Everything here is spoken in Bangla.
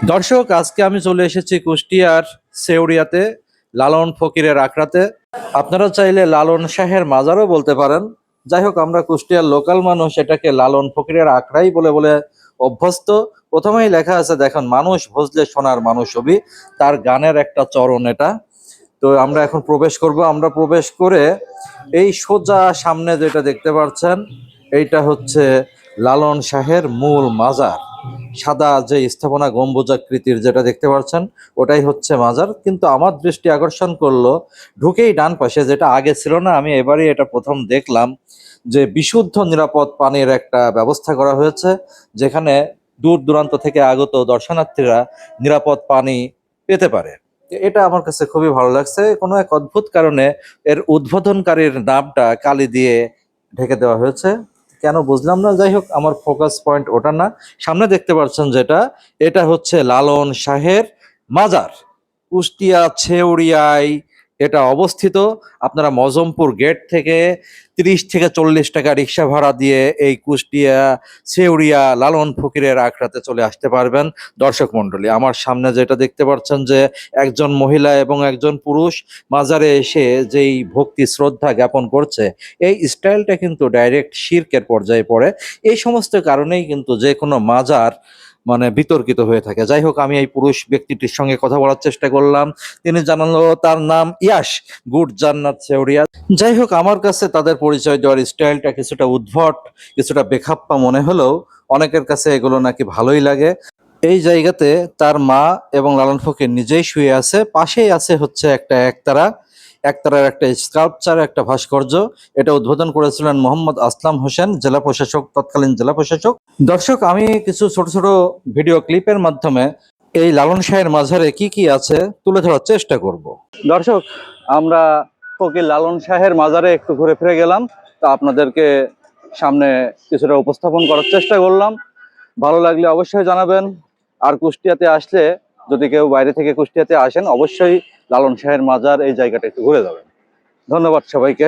দর্শক, আজকে আমি চলে এসেছি কুষ্টিয়ার সেউরিয়াতে, লালন ফকিরের আখড়াতে। আপনারা চাইলে লালন শাহের মাজারও বলতে পারেন। যাই হোক, আমরা কুষ্টিয়ার লোকাল মানুষ এটাকে লালন ফকিরের আখড়াই বলে বলে অভ্যস্ত। প্রথমেই লেখা আছে, দেখেন, মানুষ ভজলে সোনার মানুষ হবি, তার গানের একটা চরণ এটা। তো আমরা এখন প্রবেশ করব। আমরা প্রবেশ করে এই সোজা সামনে যেটা দেখতে পাচ্ছেন, এইটা হচ্ছে লালন শাহের মূল মাজার। সাদা যে স্থাপনা গম্বুজাকৃতির যেটা দেখতে পাচ্ছেন, ওটাই হচ্ছে মাজার। কিন্তু আমার দৃষ্টি আকর্ষণ করলো, ঢুকেই ডান পাশে, যেটা আগে ছিল না, আমি এবারই এটা প্রথম দেখলাম, যে বিশুদ্ধ নিরাপদ পানির একটা ব্যবস্থা করা হয়েছে, যেখানে দূর দূরান্ত থেকে আগত দর্শনার্থীরা নিরাপদ পানি পেতে পারে। এটা আমার কাছে খুবই ভালো লাগছে। কোনো এক অদ্ভুত কারণে এর উদ্বোধনকারীর নামটা কালি দিয়ে ঢেকে দেওয়া হয়েছে, কেন বুঝলাম না। যাই হোক, আমার ফোকাস পয়েন্ট ওটা না। সামনে দেখতে পাচ্ছেন যেটা, এটা হচ্ছে লালন শাহের মাজার। কুষ্টিয়া ছেউরিয়ায় এটা অবস্থিত। আপনারা মজমপুর গেট থেকে 30 থেকে 40 টাকা রিক্সা ভাড়া দিয়ে এই কুষ্টিয়া ছেউরিয়া লালন ফকিরের আখড়াতে চলে আসতে পারবেন। দর্শক মণ্ডলী, আমার সামনে যেটা দেখতে পাচ্ছেন, যে একজন মহিলা এবং একজন পুরুষ মাজারে এসে যেই ভক্তি শ্রদ্ধা জ্ঞাপন করছে, এই স্টাইলটা কিন্তু ডাইরেক্ট শিরকের পর্যায়ে পড়ে। এই সমস্ত কারণেই কিন্তু যে কোনো মাজার বিতর্কিত হয়ে থাকে। যাই হোক, আমি এই পুরুষ ব্যক্তিটির সঙ্গে কথা বলার চেষ্টা করলাম। তিনি জানালো তার নাম ইয়াশ, গুড জান্নাত সেউরিয়া। যাই হোক, আমার কাছে তাদের পরিচয় দেওয়ার স্টাইলটা কিছুটা উদ্ভট, কিছুটা বেখাপ্পা মনে হলেও অনেকের কাছে এগুলো নাকি ভালোই লাগে। এই জায়গাতে তার মা এবং লালন ফকির নিজেই শুয়ে আছে, পাশেই আছে হচ্ছে একটা একতারা, একতারার একটা স্কাল্পচার, একটা ভাস্কর্য। এটা উদ্বোধন করেছিলেন মোহাম্মদ আসলাম হোসেন, জেলা প্রশাসক, তৎকালীন জেলা প্রশাসক। দর্শক, আমি কিছু ছোট ছোট ভিডিও ক্লিপের মাধ্যমে এই লালন শাহের মাঝারে কি কি আছে তুলে ধরার চেষ্টা করব। দর্শক, আমরা ফকির লালন শাহের মাজারে একটু ঘুরে ফিরে গেলাম, তা আপনাদেরকে সামনে কিছুটা উপস্থাপন করার চেষ্টা করলাম। ভালো লাগলে অবশ্যই জানাবেন। আর কুষ্টিয়াতে আসলে, যদি কেউ বাইরে থেকে কুষ্টিয়াতে আসেন, অবশ্যই লালন শাহের মাজার এই জায়গাটা একটু ঘুরে যাবেন। ধন্যবাদ সবাইকে।